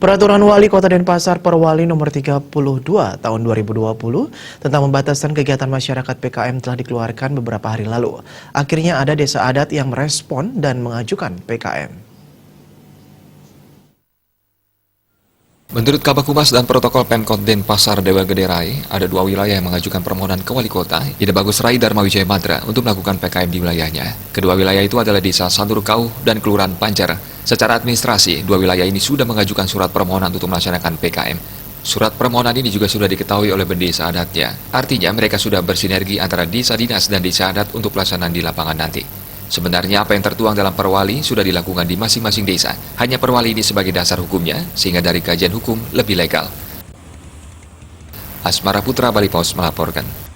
Peraturan Wali Kota Denpasar Perwali Nomor 32 Tahun 2020 tentang pembatasan kegiatan masyarakat PKM telah dikeluarkan beberapa hari lalu. Akhirnya ada desa adat yang merespon dan mengajukan PKM. Menurut Kabag Humas dan Protokol Pemkot Denpasar Dewa Gede Rai, ada dua wilayah yang mengajukan permohonan ke Wali Kota, Ida Bagus Rai Dharma Wijaya Madra, untuk melakukan PKM di wilayahnya. Kedua wilayah itu adalah Desa Sandurkau dan Kelurahan Panjar. Secara administrasi, dua wilayah ini sudah mengajukan surat permohonan untuk melaksanakan PKM. Surat permohonan ini juga sudah diketahui oleh desa adatnya. Artinya mereka sudah bersinergi antara desa dinas dan desa adat untuk pelaksanaan di lapangan nanti. Sebenarnya apa yang tertuang dalam perwali sudah dilakukan di masing-masing desa. Hanya perwali ini sebagai dasar hukumnya, sehingga dari kajian hukum lebih legal. Asmara Putra, Bali Pos melaporkan.